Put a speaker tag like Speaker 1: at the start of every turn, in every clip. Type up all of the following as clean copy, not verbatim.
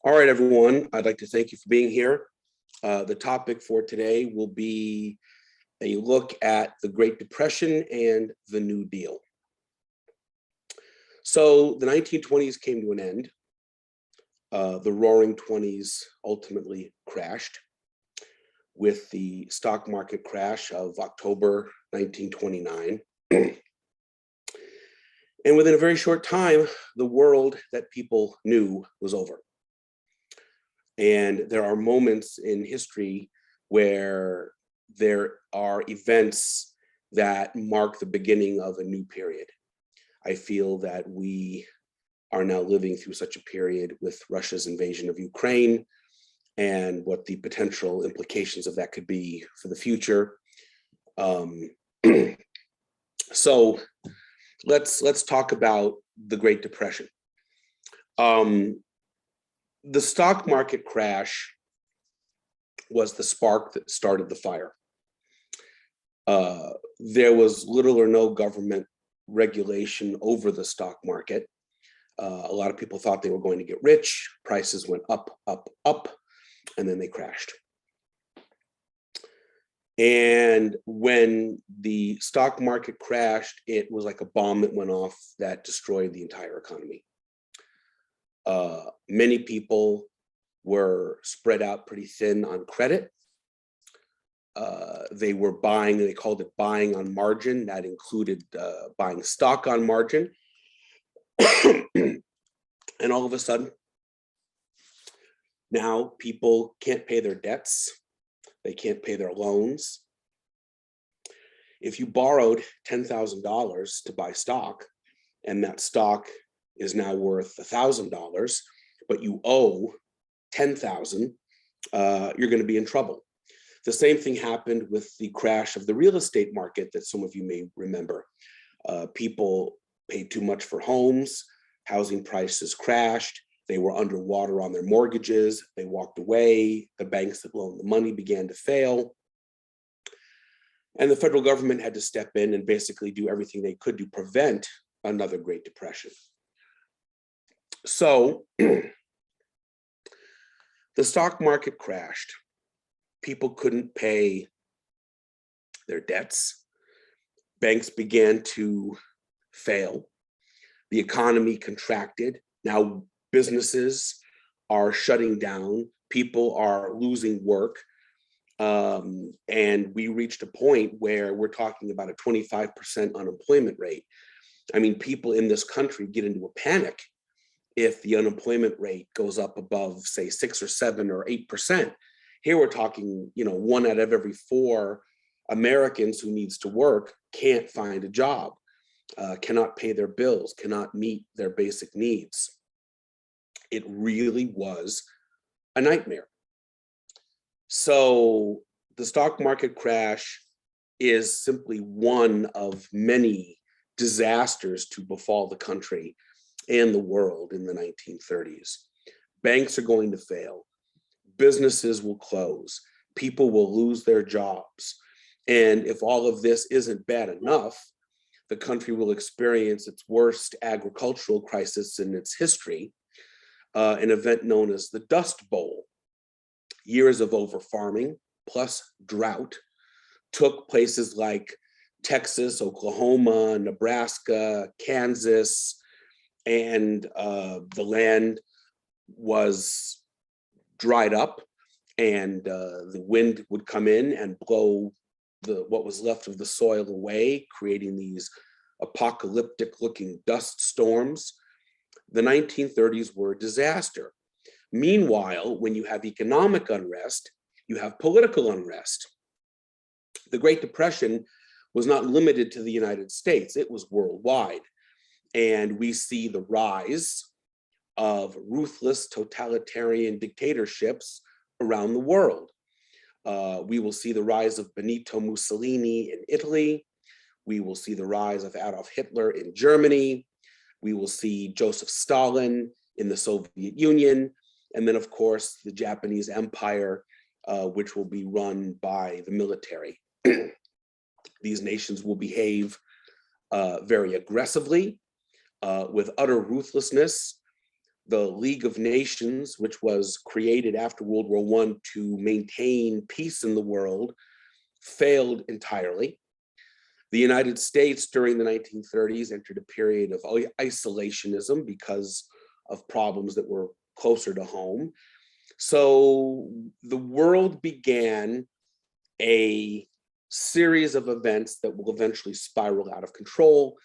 Speaker 1: All right, everyone, I'd like to thank you for being here. The topic for today will be a look at the Great Depression and the New Deal. So the 1920s came to an end. The Roaring Twenties ultimately crashed with the stock market crash of October 1929. And within a very short time, the world that people knew was over. And there are moments in history where there are events that mark the beginning of a new period. I feel that we are now living through such a period with Russia's invasion of Ukraine and what the potential implications of that could be for the future. So let's talk about the Great Depression. The stock market crash was the spark that started the fire. There was little or no government regulation over the stock market. A lot of people thought they were going to get rich. Prices went up, up, up, and then they crashed. And when the stock market crashed, it was like a bomb that went off that destroyed the entire economy. Many people were spread out pretty thin on credit. They were buying, they called it buying on margin. That included buying stock on margin. And all of a sudden, now people can't pay their debts. They can't pay their loans. If you borrowed $10,000 to buy stock, and that stock is now worth $1,000, but you owe $10,000, you're going to be in trouble. The same thing happened with the crash of the real estate market that some of you may remember. People paid too much for homes, housing prices crashed, they were underwater on their mortgages, they walked away, the banks that loaned the money began to fail. And the federal government had to step in and basically do everything they could to prevent another Great Depression. So the stock market crashed. People couldn't pay their debts. Banks began to fail. The economy contracted. Now businesses are shutting down. People are losing work. And we reached a point where we're talking about a 25% unemployment rate. I mean, people in this country get into a panic if the unemployment rate goes up above, say, 6 or 7 or 8%. Here we're talking, 1 out of every 4 Americans who needs to work can't find a job, cannot pay their bills, cannot meet their basic needs. It really was a nightmare. So the stock market crash is simply one of many disasters to befall the country and the world in the 1930s. Banks are going to fail. Businesses will close. People will lose their jobs. And if all of this isn't bad enough, the country will experience its worst agricultural crisis in its history, an event known as the Dust Bowl. Years of over-farming plus drought took places like Texas, Oklahoma, Nebraska, Kansas, and the land was dried up, and the wind would come in and blow what was left of the soil away, creating these apocalyptic-looking dust storms. The 1930s were a disaster. Meanwhile, when you have economic unrest, you have political unrest. The Great Depression was not limited to the United States, it was worldwide. And we see the rise of ruthless totalitarian dictatorships around the world. We will see the rise of Benito Mussolini in Italy. We will see the rise of Adolf Hitler in Germany. We will see Joseph Stalin in the Soviet Union. And then, of course, the Japanese Empire, which will be run by the military. These nations will behave very aggressively, with utter ruthlessness. The League of Nations, which was created after World War I to maintain peace in the world, failed entirely. The United States during the 1930s entered a period of isolationism because of problems that were closer to home. So the world began a series of events that will eventually spiral out of control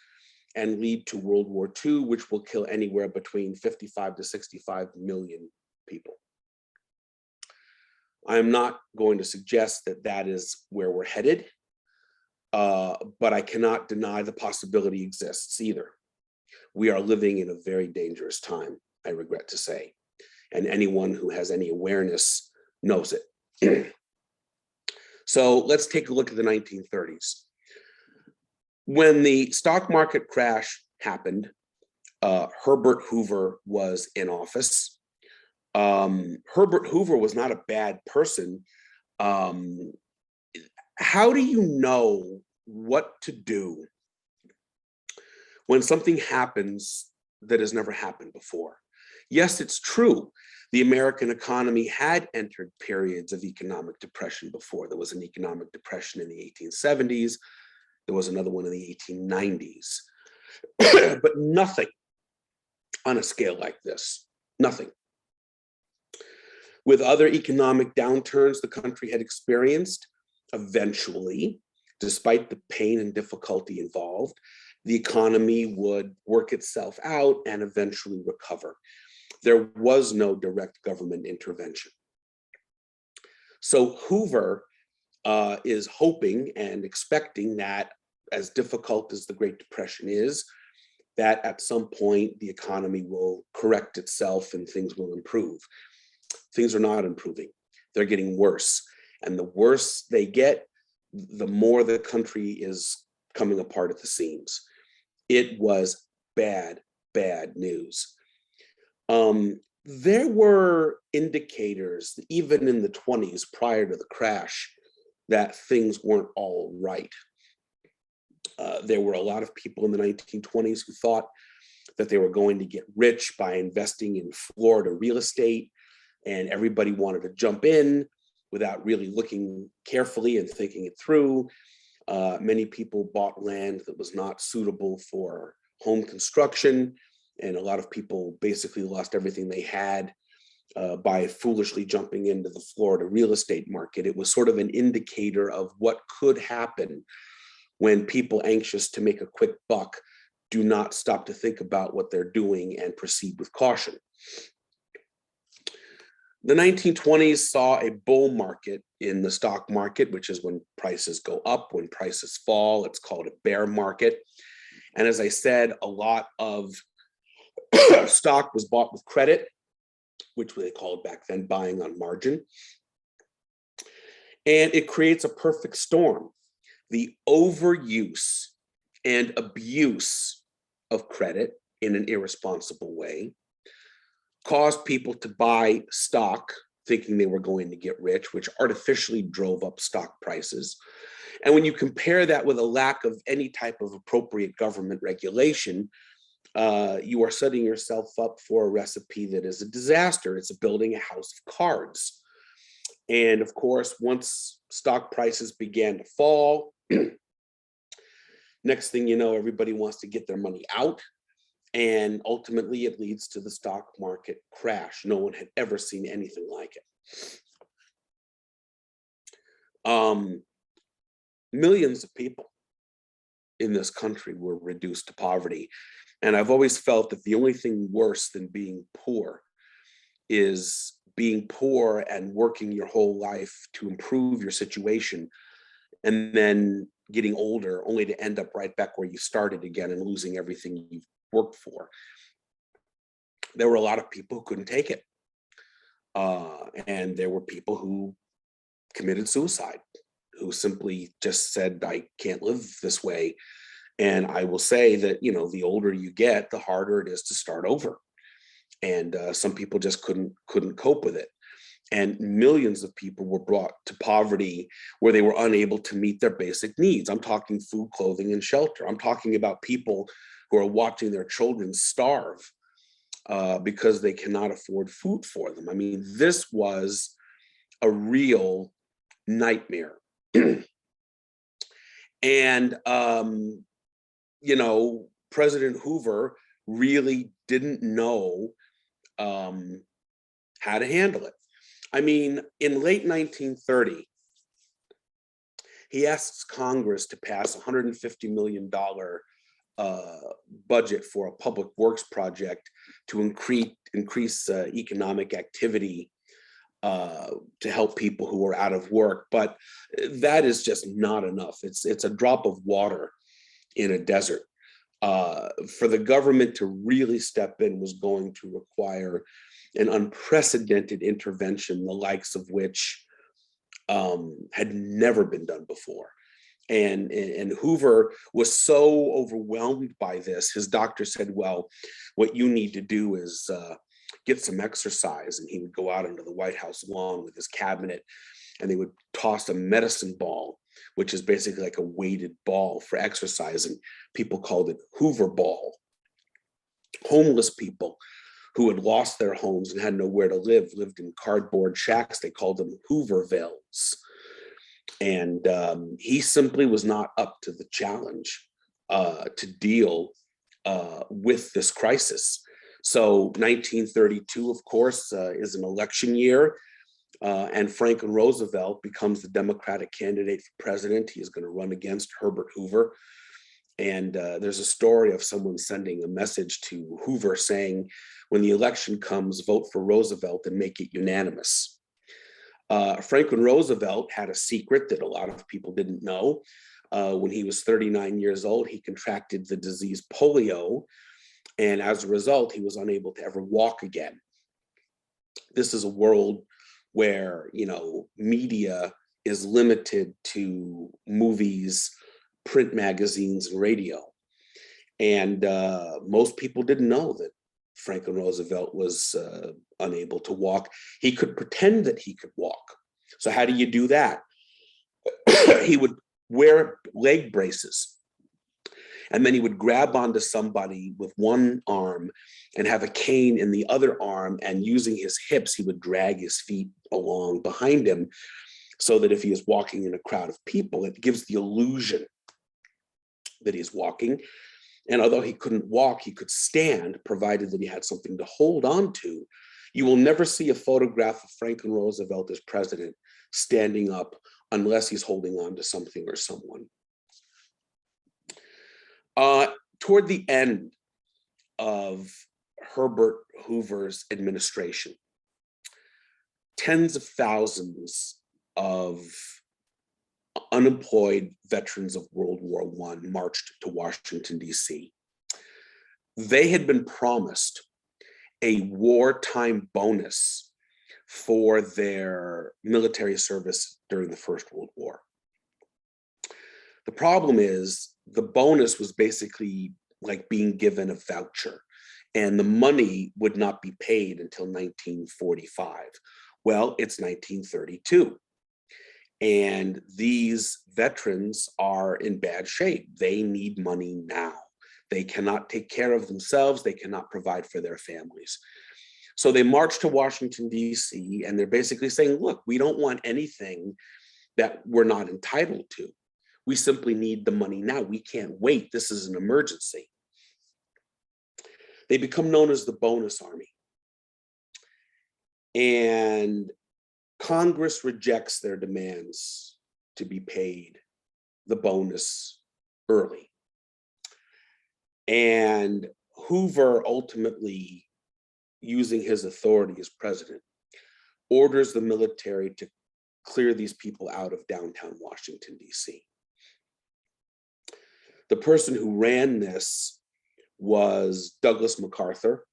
Speaker 1: and lead to World War II, which will kill anywhere between 55 to 65 million people. I'm not going to suggest that that is where we're headed, but I cannot deny the possibility exists either. We are living in a very dangerous time, I regret to say, and anyone who has any awareness knows it. So let's take a look at the 1930s. When the stock market crash happened, Herbert Hoover was in office. Herbert Hoover was not a bad person. How do you know what to do when something happens that has never happened before? Yes, it's true. The American economy had entered periods of economic depression before. There was an economic depression in the 1870s. There was another one in the 1890s, but nothing on a scale like this, nothing. With other economic downturns the country had experienced, eventually, despite the pain and difficulty involved, the economy would work itself out and eventually recover. There was no direct government intervention. So Hoover is hoping and expecting that, as difficult as the Great Depression is, that at some point the economy will correct itself and things will improve. Things are not improving. They're getting worse. And the worse they get, the more the country is coming apart at the seams. It was bad, bad news. There were indicators, even in the 20s prior to the crash, that things weren't all right. There were a lot of people in the 1920s who thought that they were going to get rich by investing in Florida real estate, and everybody wanted to jump in without really looking carefully and thinking it through. Many people bought land that was not suitable for home construction, and a lot of people basically lost everything they had by foolishly jumping into the Florida real estate market. It was sort of an indicator of what could happen when people anxious to make a quick buck do not stop to think about what they're doing and proceed with caution. The 1920s saw a bull market in the stock market, which is when prices go up, when prices fall. It's called a bear market. And as I said, a lot of stock was bought with credit, which they called back then buying on margin. And it creates a perfect storm. The overuse and abuse of credit in an irresponsible way caused people to buy stock thinking they were going to get rich, which artificially drove up stock prices. And when you compare that with a lack of any type of appropriate government regulation, you are setting yourself up for a recipe that is a disaster. It's building a house of cards. And of course, once stock prices began to fall, next thing you know, everybody wants to get their money out. And ultimately, it leads to the stock market crash. No one had ever seen anything like it. Millions of people in this country were reduced to poverty. And I've always felt that the only thing worse than being poor is being poor and working your whole life to improve your situation, and then getting older only to end up right back where you started again and losing everything you've worked for. There were a lot of people who couldn't take it. And there were people who committed suicide, who simply just said, I can't live this way. And I will say that, you know, the older you get, the harder it is to start over. And some people just couldn't cope with it. And millions of people were brought to poverty where they were unable to meet their basic needs. I'm talking food, clothing, and shelter. I'm talking about people who are watching their children starve because they cannot afford food for them. I mean, this was a real nightmare. And, President Hoover really didn't know how to handle it. I mean, in late 1930, he asks Congress to pass $150 million budget for a public works project to increase economic activity to help people who are out of work. But that is just not enough. It's a drop of water in a desert. For the government to really step in was going to require an unprecedented intervention, the likes of which had never been done before. And Hoover was so overwhelmed by this, his doctor said, well, what you need to do is get some exercise. And he would go out into the White House lawn with his cabinet, and they would toss a medicine ball, which is basically like a weighted ball for exercising. People called it Hoover ball. Homeless people who had lost their homes and had nowhere to live, lived in cardboard shacks. They called them Hoovervilles. And he simply was not up to the challenge to deal with this crisis. So 1932, of course, is an election year, and Franklin Roosevelt becomes the Democratic candidate for president. He is going to run against Herbert Hoover. And there's a story of someone sending a message to Hoover saying, when the election comes, vote for Roosevelt and make it unanimous. Franklin Roosevelt had a secret that a lot of people didn't know. When he was 39 years old, he contracted the disease polio. And as a result, he was unable to ever walk again. This is a world where, media is limited to movies, print magazines, and radio. And most people didn't know that Franklin Roosevelt was unable to walk. He could pretend that he could walk. So how do you do that? He would wear leg braces, and then he would grab onto somebody with one arm and have a cane in the other arm, and using his hips, he would drag his feet along behind him, so that if he is walking in a crowd of people, it gives the illusion that he's walking. And although he couldn't walk, he could stand, provided that he had something to hold on to. You will never see a photograph of Franklin Roosevelt as president standing up unless he's holding on to something or someone. Toward the end of Herbert Hoover's administration, tens of thousands of unemployed veterans of World War I marched to Washington, D.C. They had been promised a wartime bonus for their military service during the First World War. The problem is the bonus was basically like being given a voucher, and the money would not be paid until 1945. Well, it's 1932. And these veterans are in bad shape. They need money now. They cannot take care of themselves. They cannot provide for their families. So they march to Washington, D.C., and they're basically saying, look, we don't want anything that we're not entitled to. We simply need the money now. We can't wait. This is an emergency. They become known as the Bonus Army. And Congress rejects their demands to be paid the bonus early. And Hoover ultimately, using his authority as president, orders the military to clear these people out of downtown Washington, D.C. The person who ran this was Douglas MacArthur,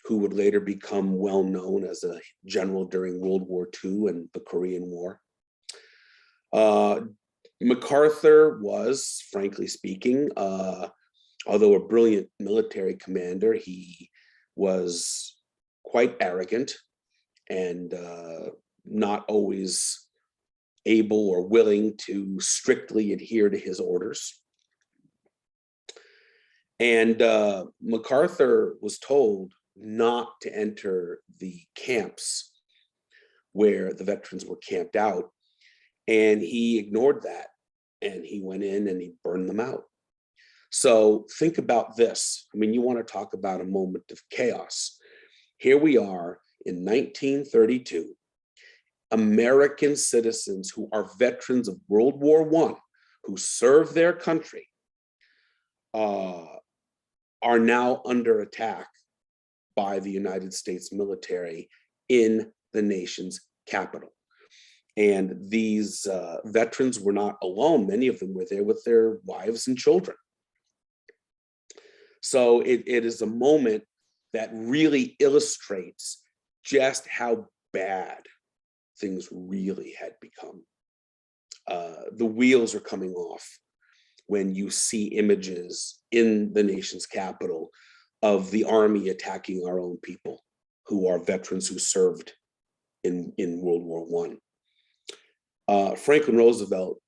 Speaker 1: who would later become well known as a general during World War II and the Korean War. MacArthur was, frankly speaking, although a brilliant military commander, he was quite arrogant and not always able or willing to strictly adhere to his orders. And MacArthur was told not to enter the camps where the veterans were camped out. And he ignored that. And he went in and he burned them out. So think about this. I mean, you want to talk about a moment of chaos. Here we are in 1932, American citizens who are veterans of World War I, who served their country, are now under attack by the United States military in the nation's capital. And these veterans were not alone. Many of them were there with their wives and children. So it is a moment that really illustrates just how bad things really had become. The wheels are coming off when you see images in the nation's capital of the army attacking our own people who are veterans who served in World War I. Franklin Roosevelt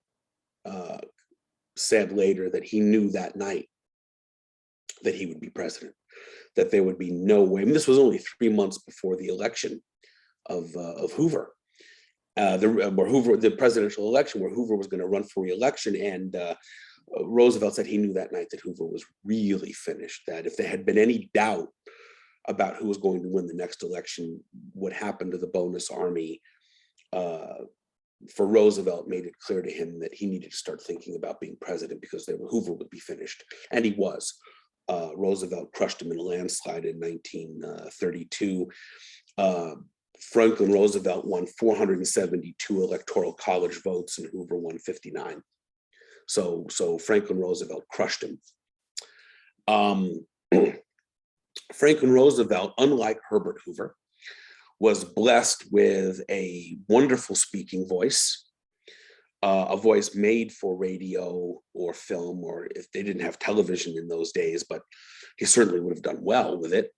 Speaker 1: said later that he knew that night that he would be president, that there would be no way. I mean, this was only 3 months before the election of Hoover, the presidential election where Hoover was going to run for re-election. And Roosevelt said he knew that night that Hoover was really finished, that if there had been any doubt about who was going to win the next election, what happened to the bonus army for Roosevelt made it clear to him that he needed to start thinking about being president because Hoover would be finished. And he was. Roosevelt crushed him in a landslide in 1932. Franklin Roosevelt won 472 electoral college votes and Hoover won 59. So Franklin Roosevelt crushed him. Franklin Roosevelt, unlike Herbert Hoover, was blessed with a wonderful speaking voice, a voice made for radio or film, or if they didn't have television in those days, but he certainly would have done well with it.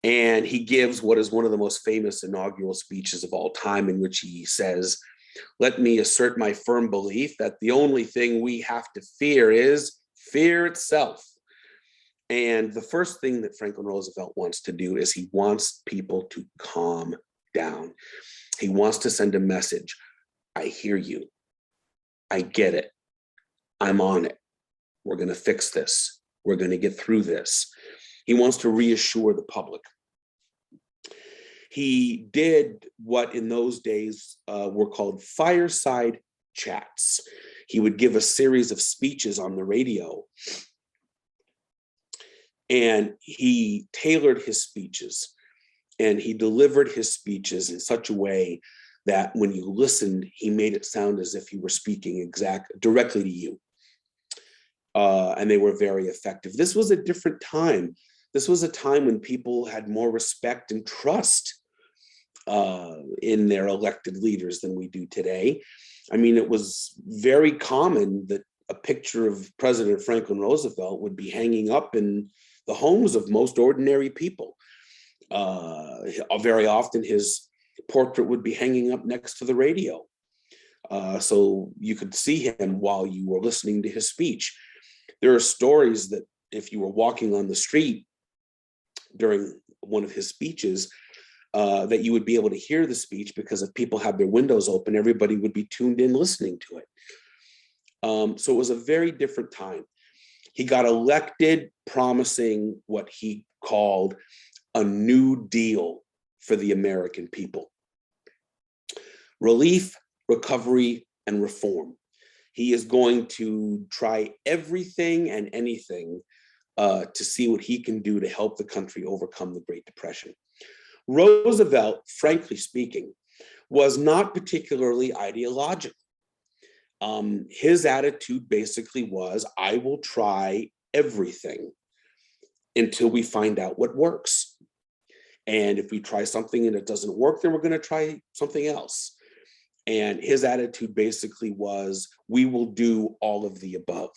Speaker 1: And he gives what is one of the most famous inaugural speeches of all time, in which he says, "Let me assert my firm belief that the only thing we have to fear is fear itself." And the first thing that Franklin Roosevelt wants to do is he wants people to calm down. He wants to send a message. I hear you. I get it. I'm on it. We're going to fix this. We're going to get through this. He wants to reassure the public. He did what in those days were called fireside chats. He would give a series of speeches on the radio, and he tailored his speeches, and he delivered his speeches in such a way that when you listened, he made it sound as if he were speaking directly to you. And they were very effective. This was a different time. This was a time when people had more respect and trust in their elected leaders than we do today. I mean, it was very common that a picture of President Franklin Roosevelt would be hanging up in the homes of most ordinary people. Very often his portrait would be hanging up next to the radio. So you could see him while you were listening to his speech. There are stories that if you were walking on the street during one of his speeches, that you would be able to hear the speech, because if people had their windows open, everybody would be tuned in listening to it. So it was a very different time. He got elected promising what he called a New Deal for the American people. Relief, recovery, and reform. He is going to try everything and anything to see what he can do to help the country overcome the Great Depression. Roosevelt, frankly speaking, was not particularly ideological. His attitude basically was, I will try everything until we find out what works. And if we try something and it doesn't work, then we're going to try something else. And his attitude basically was, we will do all of the above.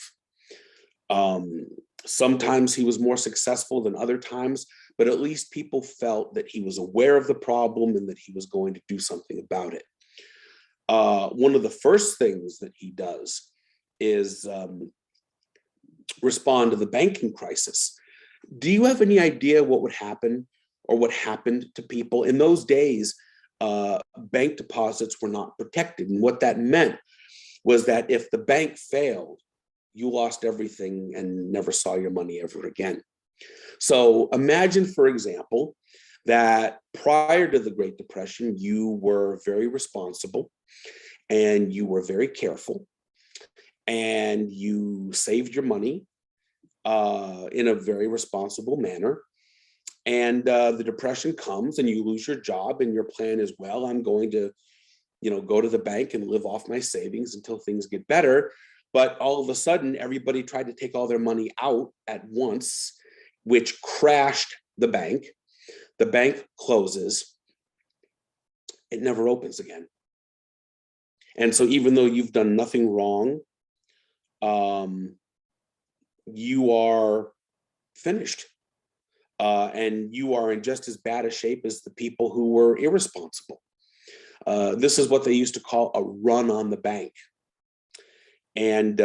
Speaker 1: Sometimes he was more successful than other times, but at least people felt that he was aware of the problem and that he was going to do something about it. One of the first things that he does is respond to the banking crisis. Do you have any idea what would happen or what happened to people? In those days, bank deposits were not protected. And what that meant was that if the bank failed, you lost everything and never saw your money ever again. So imagine, for example, that prior to the Great Depression, you were very responsible and you were very careful and you saved your money in a very responsible manner. And the depression comes and you lose your job and your plan is, well, I'm going to, go to the bank and live off my savings until things get better. But all of a sudden, everybody tried to take all their money out at once, which crashed the bank. The bank closes. It never opens again. And so even though you've done nothing wrong, you are finished. And you are in just as bad a shape as the people who were irresponsible. This is what they used to call a run on the bank. And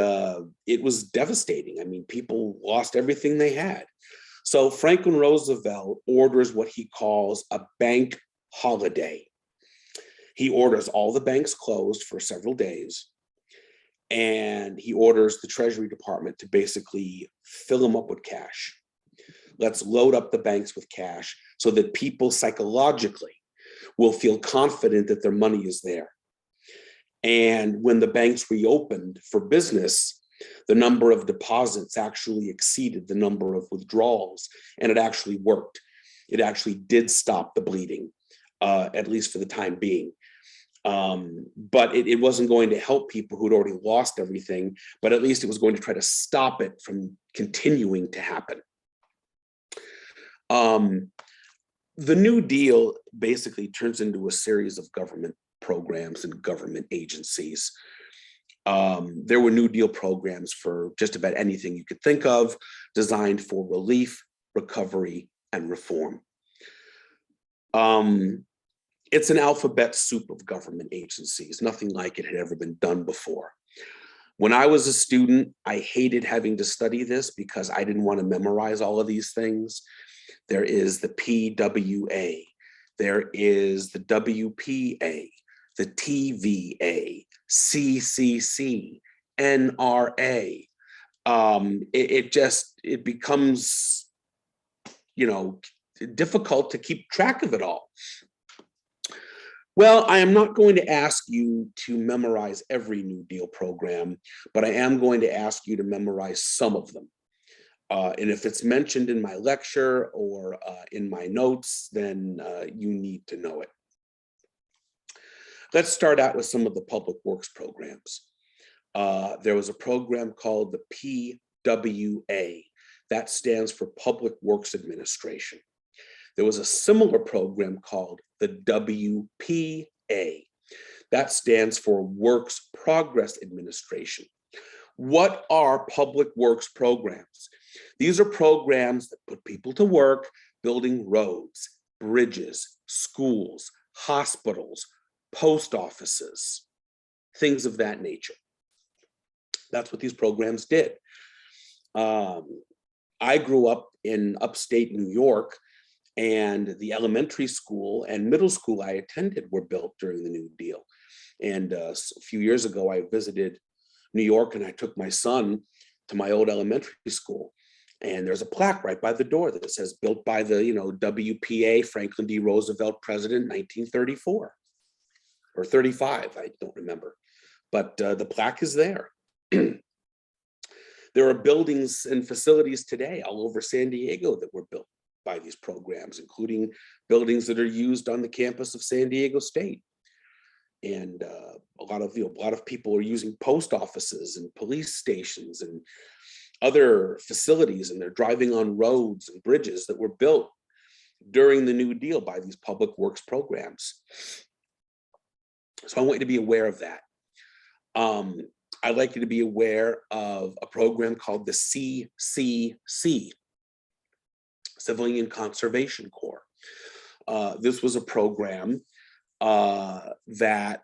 Speaker 1: it was devastating. I mean, people lost everything they had. So Franklin Roosevelt orders what he calls a bank holiday. He orders all the banks closed for several days. And he orders the Treasury Department to basically fill them up with cash. Let's load up the banks with cash so that people psychologically will feel confident that their money is there. And when the banks reopened for business, the number of deposits actually exceeded the number of withdrawals, and it actually worked. It actually did stop the bleeding, at least for the time being. But it wasn't going to help people who'd already lost everything, but at least it was going to try to stop it from continuing to happen. The New Deal basically turns into a series of government programs and government agencies. There were New Deal programs for just about anything you could think of, designed for relief, recovery, and reform. It's an alphabet soup of government agencies. Nothing like it had ever been done before. When I was a student, I hated having to study this because I didn't want to memorize all of these things. There is the PWA, there is the WPA, the TVA, CCC, NRA. It becomes, difficult to keep track of it all. Well, I am not going to ask you to memorize every New Deal program, but I am going to ask you to memorize some of them. And if it's mentioned in my lecture or in my notes, then you need to know it. Let's start out with some of the public works programs. There was a program called the PWA. That stands for Public Works Administration. There was a similar program called the WPA. That stands for Works Progress Administration. What are public works programs? These are programs that put people to work building roads, bridges, schools, hospitals, post offices, things of that nature. That's what these programs did. I grew up in upstate New York, and the elementary school and middle school I attended were built during the New Deal. And a few years ago, I visited New York and I took my son to my old elementary school. And there's a plaque right by the door that says built by the, WPA, Franklin D. Roosevelt, President, 1934 or 35, I don't remember. But the plaque is there. There are buildings and facilities today all over San Diego that were built by these programs, including buildings that are used on the campus of San Diego State. And a lot of people are using post offices and police stations and other facilities, and they're driving on roads and bridges that were built during the New Deal by these public works programs. So I want you to be aware of that. I'd like you to be aware of a program called the CCC, Civilian Conservation Corps. This was a program that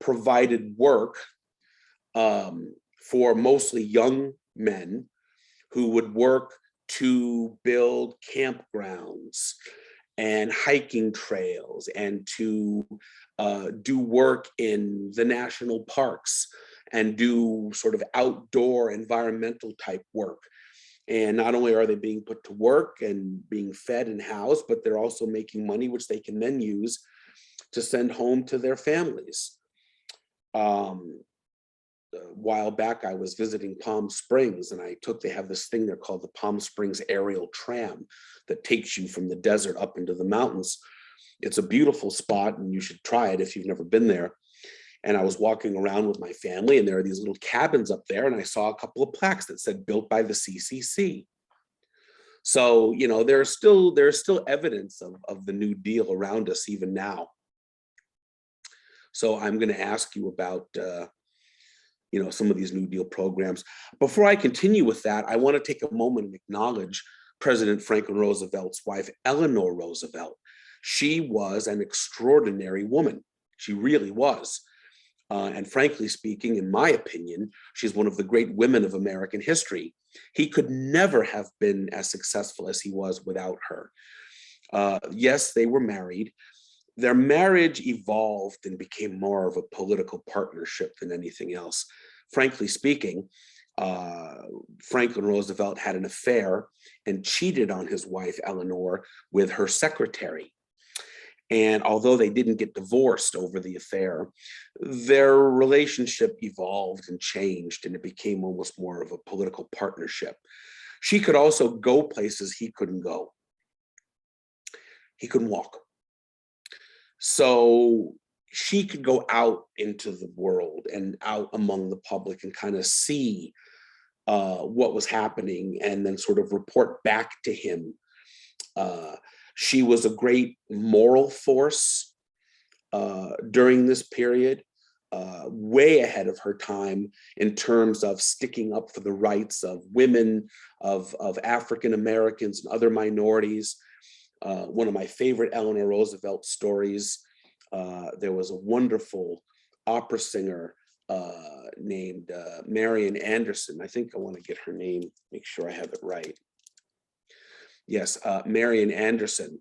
Speaker 1: provided work for mostly young men who would work to build campgrounds and hiking trails and to do work in the national parks and do sort of outdoor environmental type work. And not only are they being put to work and being fed and housed, but they're also making money, which they can then use to send home to their families. A while back, I was visiting Palm Springs, and they have this thing there called the Palm Springs Aerial Tram that takes you from the desert up into the mountains. It's a beautiful spot, and you should try it if you've never been there. And I was walking around with my family, and there are these little cabins up there, and I saw a couple of plaques that said built by the CCC. So, you know, there's still evidence of the New Deal around us even now. So I'm going to ask you about some of these New Deal programs. Before I continue with that, I want to take a moment and acknowledge President Franklin Roosevelt's wife, Eleanor Roosevelt. She was an extraordinary woman. She really was. And frankly speaking, in my opinion, she's one of the great women of American history. He could never have been as successful as he was without her. Yes, they were married. Their marriage evolved and became more of a political partnership than anything else. Frankly speaking, Franklin Roosevelt had an affair and cheated on his wife, Eleanor, with her secretary. And although they didn't get divorced over the affair, their relationship evolved and changed, and it became almost more of a political partnership. She could also go places he couldn't go. He couldn't walk. So she could go out into the world and out among the public and kind of see what was happening and then sort of report back to him. She was a great moral force during this period, way ahead of her time in terms of sticking up for the rights of women, of African Americans and other minorities. One of my favorite Eleanor Roosevelt stories, there was a wonderful opera singer named Marian Anderson. I think I want to get her name, make sure I have it right. Yes, Marian Anderson,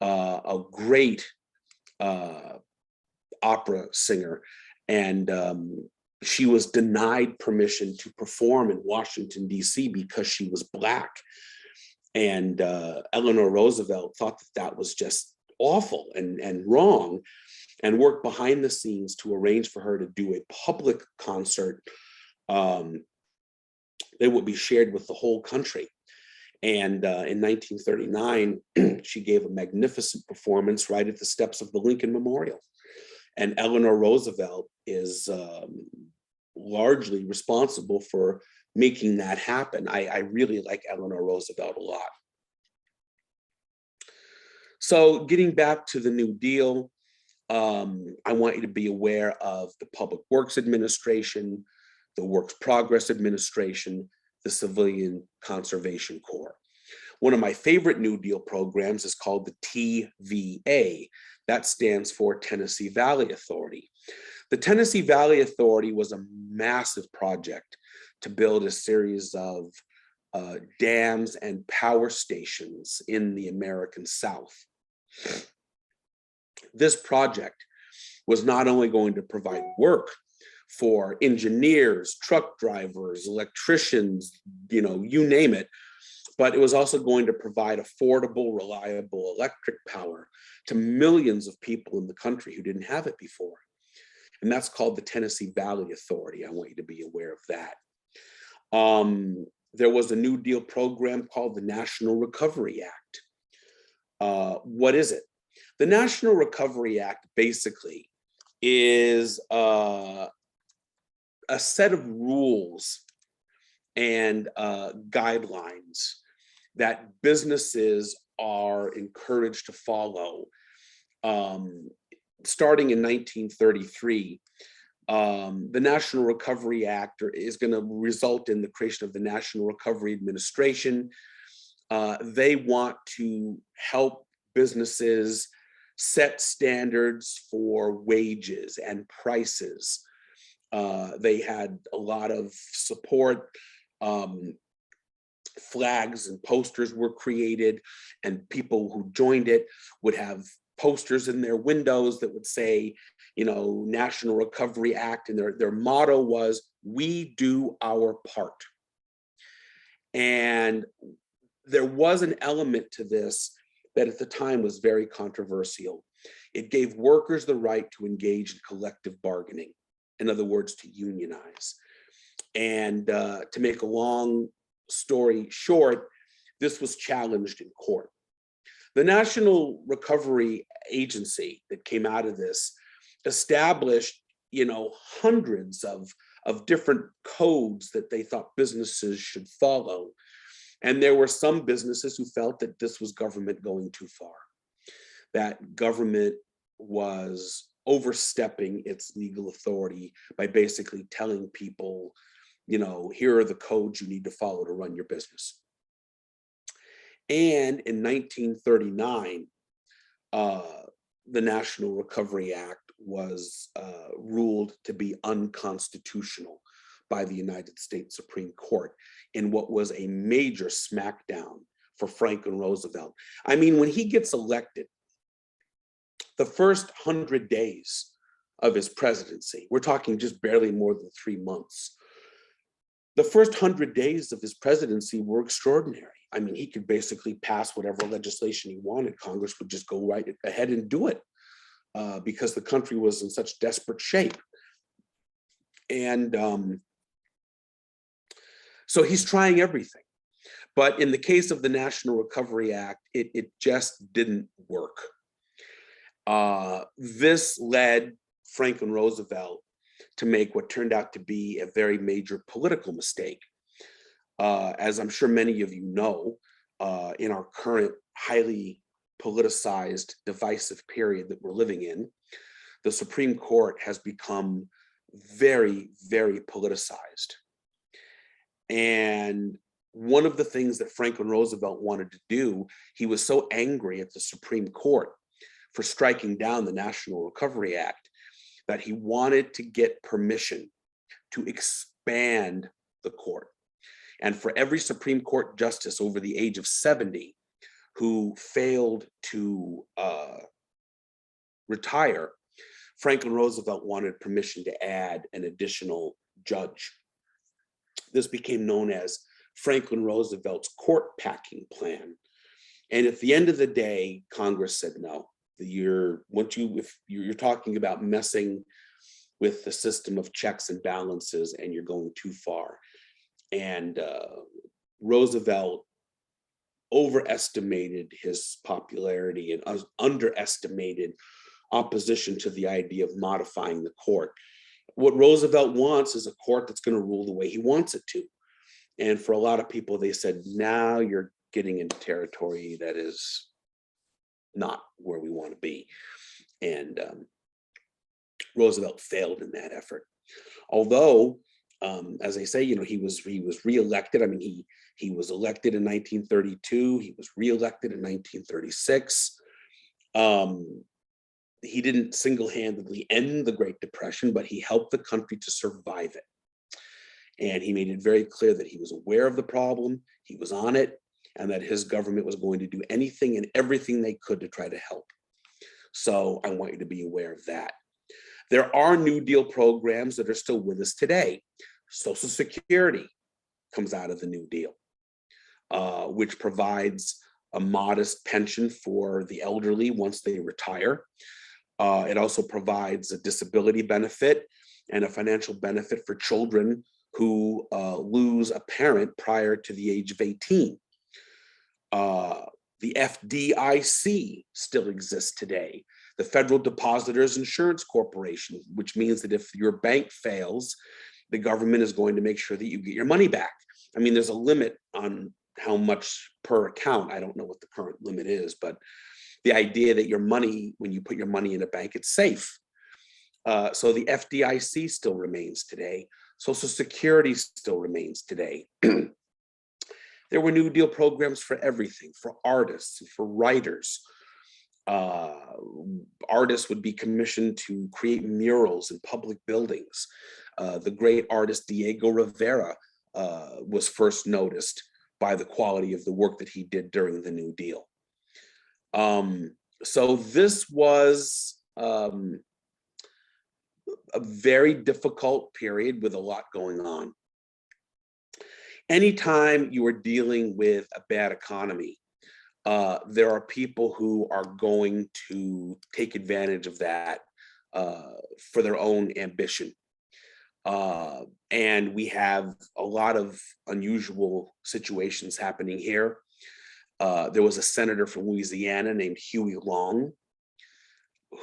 Speaker 1: a great opera singer. And she was denied permission to perform in Washington, D.C. because she was Black. And Eleanor Roosevelt thought that was just awful and wrong, and worked behind the scenes to arrange for her to do a public concert that would be shared with the whole country. And in 1939, she gave a magnificent performance right at the steps of the Lincoln Memorial. And Eleanor Roosevelt is largely responsible for making that happen. I really like Eleanor Roosevelt a lot. So getting back to the New Deal, I want you to be aware of the Public Works Administration, the Works Progress Administration, the Civilian Conservation Corps. One of my favorite New Deal programs is called the TVA. That stands for Tennessee Valley Authority. The Tennessee Valley Authority was a massive project to build a series of dams and power stations in the American South. This project was not only going to provide work for engineers, truck drivers, electricians, you name it, but it was also going to provide affordable, reliable electric power to millions of people in the country who didn't have it before. And that's called the Tennessee Valley Authority. I want you to be aware of that. There was a New Deal program called the National Recovery Act. What is it? The National Recovery Act basically is a set of rules and guidelines that businesses are encouraged to follow. Starting in 1933, the National Recovery Act is going to result in the creation of the National Recovery Administration. They want to help businesses set standards for wages and prices. They had a lot of support flags and posters were created, and people who joined it would have posters in their windows that would say, National Recovery Act, and their motto was, "We do our part." And there was an element to this that at the time was very controversial. It gave workers the right to engage in collective bargaining, in other words, to unionize. And to make a long story short, this was challenged in court. The National Recovery Agency that came out of this established, hundreds of different codes that they thought businesses should follow. And there were some businesses who felt that this was government going too far, that government was overstepping its legal authority by basically telling people, here are the codes you need to follow to run your business. And in 1939, the National Recovery Act was ruled to be unconstitutional by the United States Supreme Court in what was a major smackdown for Franklin Roosevelt. I mean, when he gets elected, the first 100 days of his presidency, we're talking just barely more than 3 months. The first 100 days of his presidency were extraordinary. I mean, he could basically pass whatever legislation he wanted. Congress would just go right ahead and do it because the country was in such desperate shape. And so he's trying everything. But in the case of the National Recovery Act, it just didn't work. This led Franklin Roosevelt to make what turned out to be a very major political mistake. As I'm sure many of you know, in our current highly politicized, divisive period that we're living in, the Supreme Court has become very, very politicized. And one of the things that Franklin Roosevelt wanted to do, he was so angry at the Supreme Court for striking down the National Recovery Act that he wanted to get permission to expand the court. And for every Supreme Court justice over the age of 70 who failed to retire, Franklin Roosevelt wanted permission to add an additional judge. This became known as Franklin Roosevelt's court packing plan. And at the end of the day, Congress said no. If you're talking about messing with the system of checks and balances and you're going too far. And Roosevelt overestimated his popularity and underestimated opposition to the idea of modifying the court. What Roosevelt wants is a court that's going to rule the way he wants it to. And for a lot of people, they said, now you're getting into territory that is not where we want to be. And Roosevelt failed in that effort. Although, as I say, he was reelected. I mean, he was elected in 1932. He was reelected in 1936. He didn't single-handedly end the Great Depression, but he helped the country to survive it. And he made it very clear that he was aware of the problem, he was on it, and that his government was going to do anything and everything they could to try to help. So I want you to be aware of that. There are New Deal programs that are still with us today. Social Security comes out of the New Deal, which provides a modest pension for the elderly once they retire. It also provides a disability benefit and a financial benefit for children who lose a parent prior to the age of 18. The FDIC still exists today, the Federal Depositors Insurance Corporation, which means that if your bank fails, the government is going to make sure that you get your money back. I mean, there's a limit on how much per account. I don't know what the current limit is, but the idea that your money, when you put your money in a bank, it's safe. So the FDIC still remains today. Social Security still remains today. There were New Deal programs for everything, for artists, for writers. Artists would be commissioned to create murals in public buildings. The great artist Diego Rivera was first noticed by the quality of the work that he did during the New Deal. So this was a very difficult period with a lot going on. Anytime you are dealing with a bad economy, there are people who are going to take advantage of that for their own ambition. And we have a lot of unusual situations happening here. There was a senator from Louisiana named Huey Long,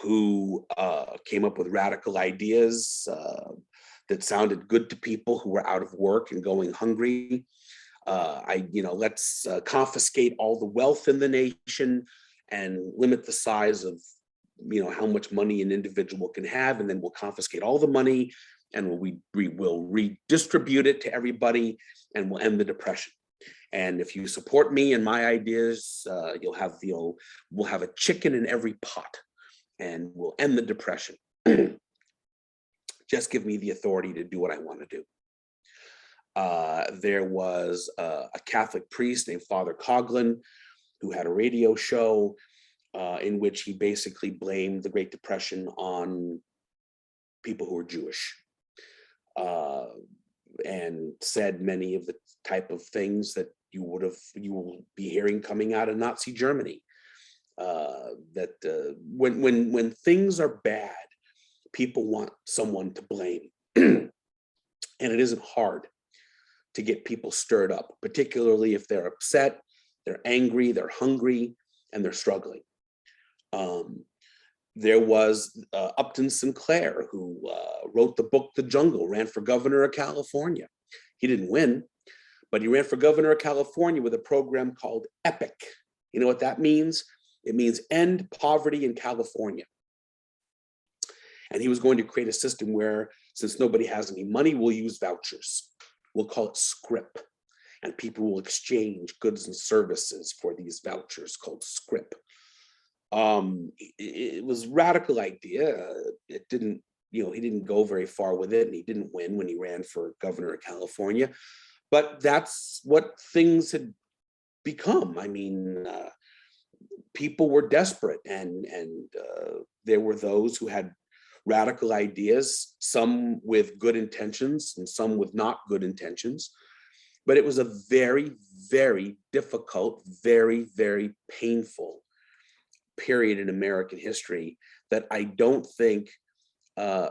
Speaker 1: who came up with radical ideas that sounded good to people who were out of work and going hungry. Let's confiscate all the wealth in the nation and limit the size of, how much money an individual can have, and then we'll confiscate all the money and we will redistribute it to everybody, and we'll end the Depression. And if you support me and my ideas, we'll have a chicken in every pot, and we'll end the Depression. Just give me the authority to do what I want to do. There was a Catholic priest named Father Coughlin who had a radio show in which he basically blamed the Great Depression on people who were Jewish, and said many of the type of things that you will be hearing coming out of Nazi Germany. That when things are bad, people want someone to blame. And it isn't hard to get people stirred up, particularly if they're upset, they're angry, they're hungry, and they're struggling. There was Upton Sinclair, who wrote the book The Jungle, ran for governor of California. He didn't win, but he ran for governor of California with a program called EPIC. You know what that means? It means End Poverty in California. And he was going to create a system where, since nobody has any money, we'll use vouchers. We'll call it scrip. And people will exchange goods and services for these vouchers called scrip. It was a radical idea. It didn't, he didn't go very far with it, and he didn't win when he ran for governor of California. But that's what things had become. I mean, people were desperate, and there were those who had radical ideas, some with good intentions and some with not good intentions. But it was a very, very difficult, very, very painful period in American history that I don't think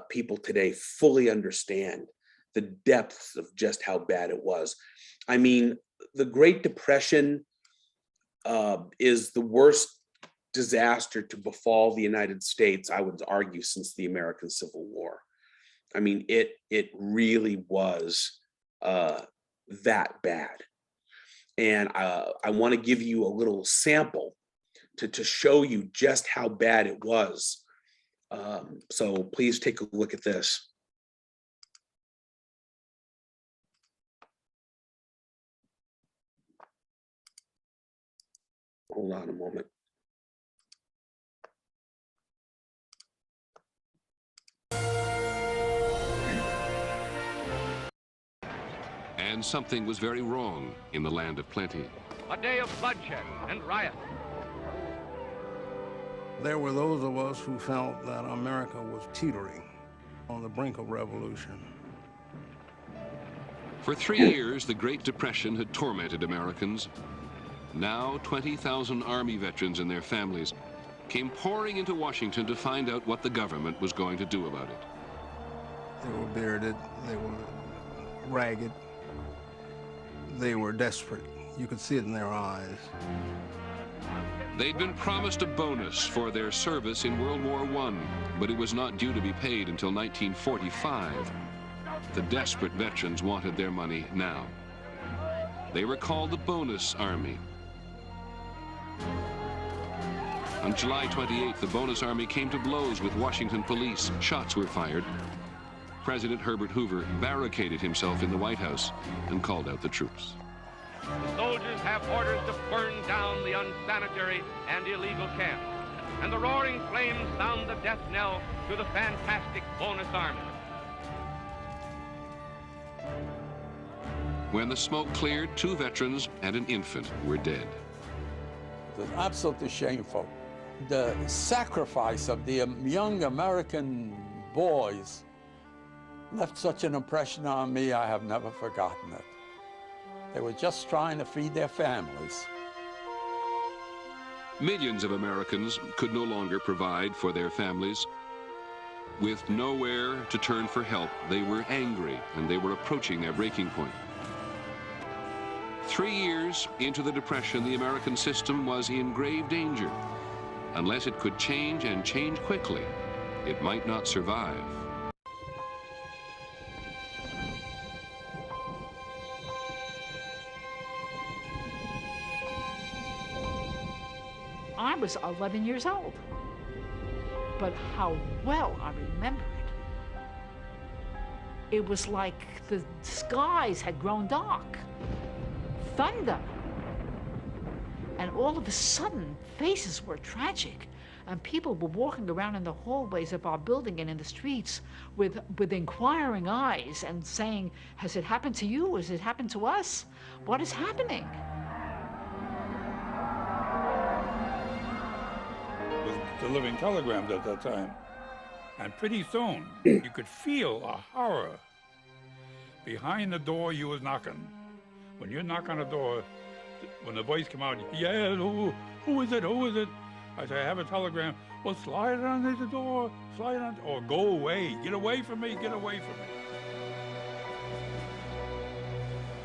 Speaker 1: people today fully understand the depths of just how bad it was. I mean, the Great Depression is the worst disaster to befall the United States, I would argue, since the American Civil War. I mean, it really was that bad. And I want to give you a little sample to show you just how bad it was. So please take a look at this. Hold on a moment.
Speaker 2: And something was very wrong in the land of plenty.
Speaker 3: A day of bloodshed and riot.
Speaker 4: There were those of us who felt that America was teetering on the brink of revolution.
Speaker 2: For 3 years, the Great Depression had tormented Americans. Now, 20,000 Army veterans and their families came pouring into Washington to find out what the government was going to do about it.
Speaker 4: They were bearded, they were ragged, they were desperate. You could see it in their eyes.
Speaker 2: They'd been promised a bonus for their service in World War I, but it was not due to be paid until 1945. The desperate veterans wanted their money now. They were called the Bonus Army. On July 28th, the Bonus Army came to blows with Washington police. Shots were fired. President Herbert Hoover barricaded himself in the White House and called out the troops.
Speaker 3: The soldiers have orders to burn down the unsanitary and illegal camps, and the roaring flames sound the death knell to the fantastic Bonus Army.
Speaker 2: When the smoke cleared, 2 veterans and an infant were dead.
Speaker 5: It was absolutely shameful. The sacrifice of the young American boys left such an impression on me, I have never forgotten it. They were just trying to feed their families.
Speaker 2: Millions of Americans could no longer provide for their families. With nowhere to turn for help, they were angry and they were approaching their breaking point. 3 years into the Depression, the American system was in grave danger. Unless it could change and change quickly, it might not survive.
Speaker 6: I was 11 years old, but how well I remember it. It was like the skies had grown dark, thunder, and all of a sudden, faces were tragic, and people were walking around in the hallways of our building and in the streets with inquiring eyes and saying, has it happened to you? Has it happened to us? What is happening?
Speaker 7: The living telegrams at that time. And pretty soon, you could feel a horror behind the door you was knocking. When you knock on the door, when the voice come out, yeah, who is it, who is it? I say, I have a telegram. Well, slide it under the door, slide it on, or go away, get away from me, get away from me.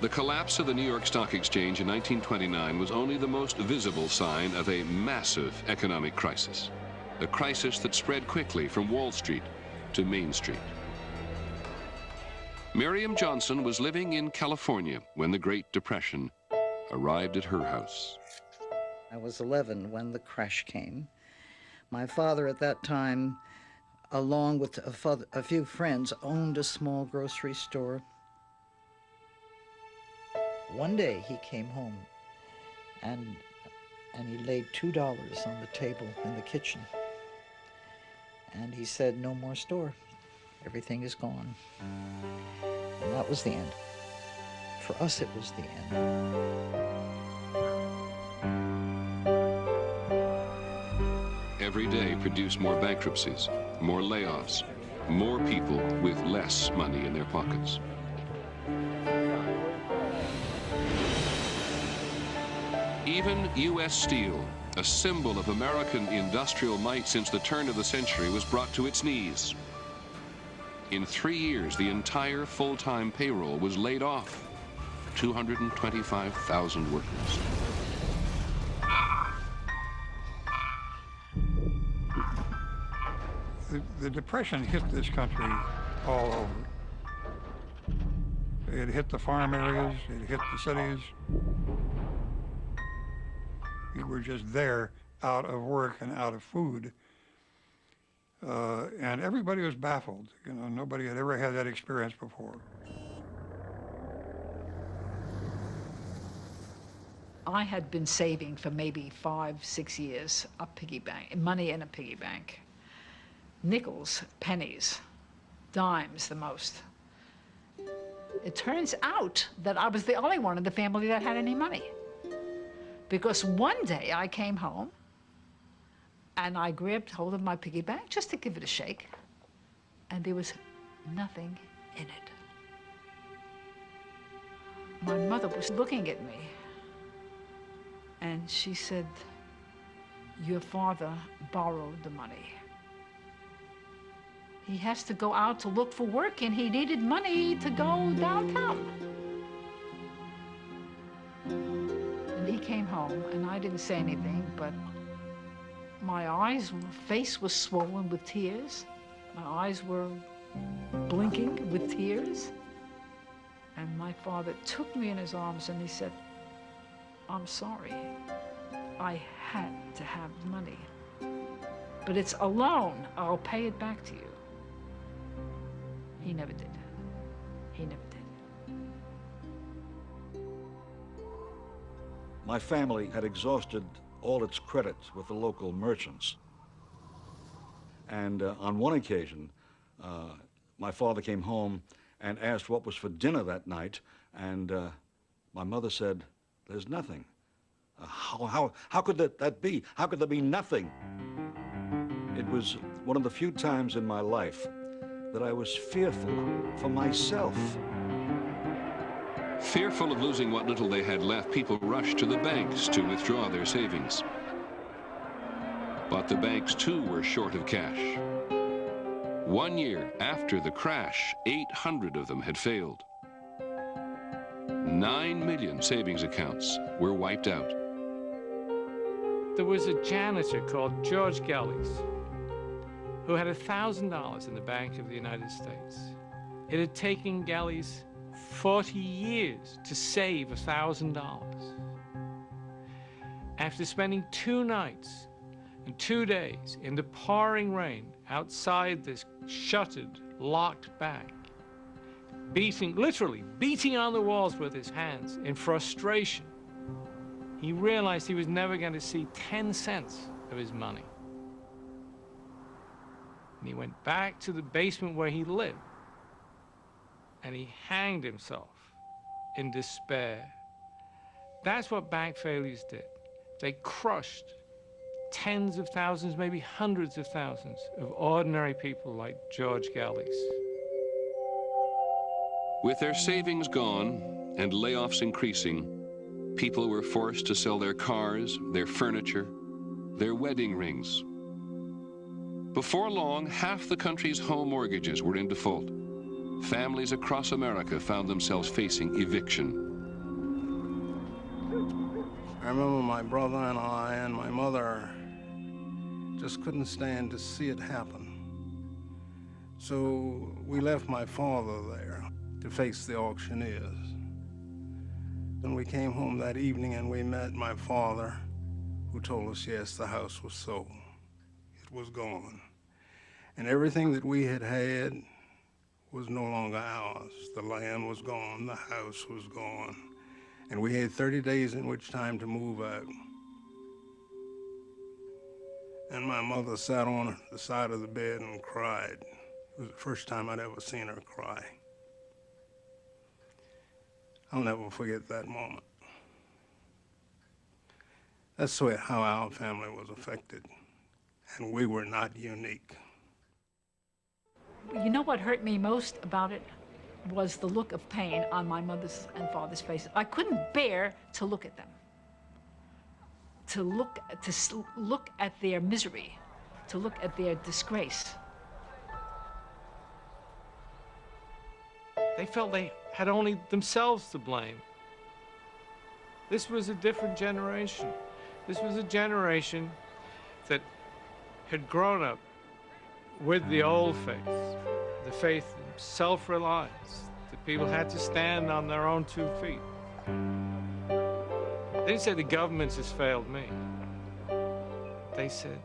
Speaker 2: The collapse of the New York Stock Exchange in 1929 was only the most visible sign of a massive economic crisis. A crisis that spread quickly from Wall Street to Main Street. Miriam Johnson was living in California when the Great Depression arrived at her house.
Speaker 8: I was 11 when the crash came. My father at that time, along with a few friends, owned a small grocery store. One day he came home and he laid $2 on the table in the kitchen. And he said, no more store. Everything is gone. And that was the end. For us, it was the end.
Speaker 2: Every day produced more bankruptcies, more layoffs, more people with less money in their pockets. Even U.S. Steel, a symbol of American industrial might since the turn of the century, was brought to its knees. In 3 years, the entire full-time payroll was laid off. 225,000 workers.
Speaker 7: The Depression hit this country all over. It hit the farm areas, it hit the cities. We were just there, out of work and out of food. And everybody was baffled. You know, nobody had ever had that experience before.
Speaker 6: I had been saving for maybe 5-6 years a piggy bank, money in a piggy bank. Nickels, pennies, dimes the most. It turns out that I was the only one in the family that had any money. Because one day I came home and I grabbed hold of my piggy bank just to give it a shake, and there was nothing in it. My mother was looking at me and she said, your father borrowed the money. He has to go out to look for work and he needed money to go downtown. And he came home and I didn't say anything, but my face was swollen with tears. My eyes were blinking with tears. And my father took me in his arms and he said, I'm sorry. I had to have the money. But it's a loan. I'll pay it back to you. He never did. He never did.
Speaker 9: My family had exhausted all its credits with the local merchants. And on one occasion, my father came home and asked what was for dinner that night, And my mother said, "There's nothing." How could that be? How could there be nothing? It was one of the few times in my life that I was fearful for myself.
Speaker 2: Fearful of losing what little they had left, people rushed to the banks to withdraw their savings. But the banks, too, were short of cash. 1 year after the crash, 800 of them had failed. 9 million savings accounts were wiped out.
Speaker 10: There was a janitor called George Gelles who had $1,000 in the Bank of the United States. It had taken Gelles 40 years to save $1,000. After spending 2 nights and 2 days in the pouring rain outside this shuttered, locked bank, literally beating on the walls with his hands in frustration, he realized he was never going to see 10 cents of his money. And he went back to the basement where he lived, and he hanged himself in despair. That's what bank failures did. They crushed tens of thousands, maybe hundreds of thousands of ordinary people like George Gelles.
Speaker 2: With their savings gone and layoffs increasing, people were forced to sell their cars, their furniture, their wedding rings. Before long, half the country's home mortgages were in default. Families across America found themselves facing eviction.
Speaker 4: I remember my brother and I and my mother just couldn't stand to see it happen. So we left my father there to face the auctioneers. And we came home that evening and we met my father, who told us, yes, the house was sold. It was gone. And everything that we had had was no longer ours. The land was gone, the house was gone. And we had 30 days in which time to move out. And my mother sat on the side of the bed and cried. It was the first time I'd ever seen her cry. I'll never forget that moment. That's how our family was affected, and we were not unique.
Speaker 6: You know what hurt me most about it was the look of pain on my mother's and father's faces. I couldn't bear to look at them, to look at their misery, to look at their disgrace.
Speaker 10: They felt they had only themselves to blame. This was a different generation. This was a generation that had grown up with the old faith, the faith in self-reliance, that people had to stand on their own 2 feet. They didn't say the government has failed me. They said,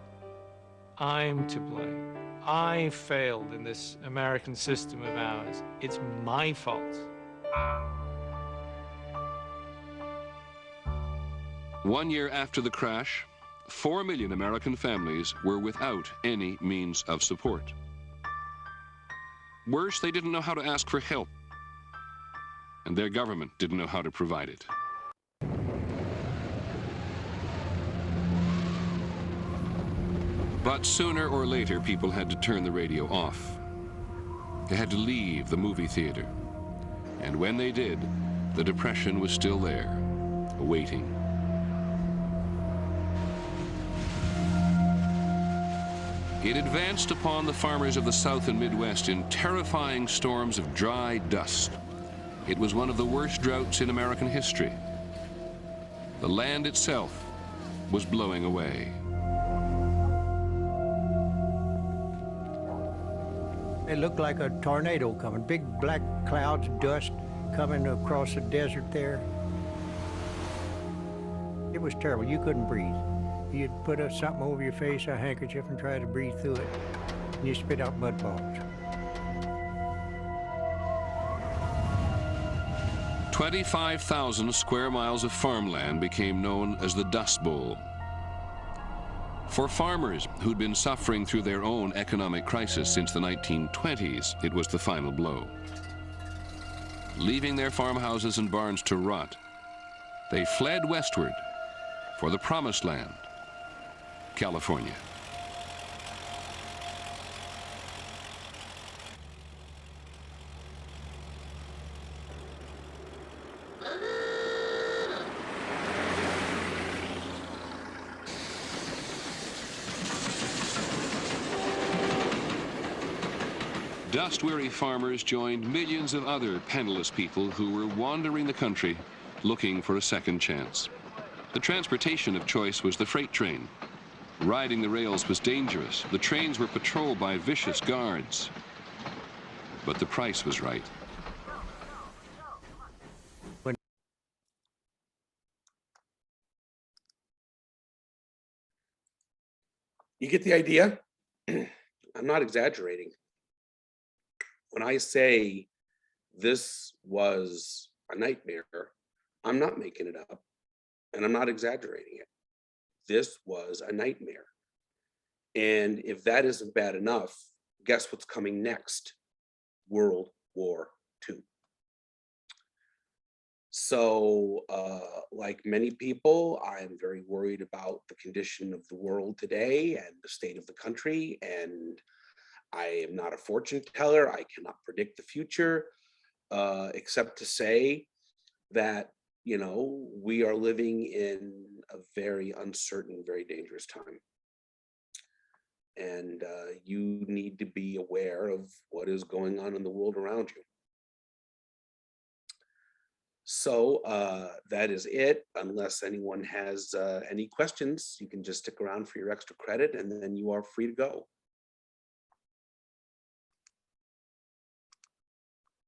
Speaker 10: I'm to blame. I failed in this American system of ours. It's my fault.
Speaker 2: 1 year after the crash, 4 million American families were without any means of support. Worse, they didn't know how to ask for help, and their government didn't know how to provide it. But sooner or later, people had to turn the radio off. They had to leave the movie theater. And when they did, the Depression was still there, waiting. It advanced upon the farmers of the South and Midwest in terrifying storms of dry dust. It was one of the worst droughts in American history. The land itself was blowing away.
Speaker 11: It looked like a tornado coming, big black clouds, dust coming across the desert there. It was terrible. You couldn't breathe. You'd put something over your face, a handkerchief, and try to breathe through it, and you spit out mud balls.
Speaker 2: 25,000 square miles of farmland became known as the Dust Bowl. For farmers who'd been suffering through their own economic crisis since the 1920s, it was the final blow. leaving their farmhouses and barns to rot. They fled westward for the promised land, California. Dust-weary farmers joined millions of other penniless people who were wandering the country looking for a second chance. The transportation of choice was the freight train. Riding the rails was dangerous. The trains were patrolled by vicious guards. But the price was right.
Speaker 1: You get the idea? I'm not exaggerating. When I say this was a nightmare, I'm not making it up, and I'm not exaggerating it. This was a nightmare. And if that isn't bad enough, guess what's coming next? World War II. So, like many people, I'm very worried about the condition of the world today and the state of the country, and I am not a fortune teller. I cannot predict the future, except to say that, you know, we are living in a very uncertain, very dangerous time. And you need to be aware of what is going on in the world around you. So that is it. Unless anyone has any questions, you can just stick around for your extra credit, and then you are free to go.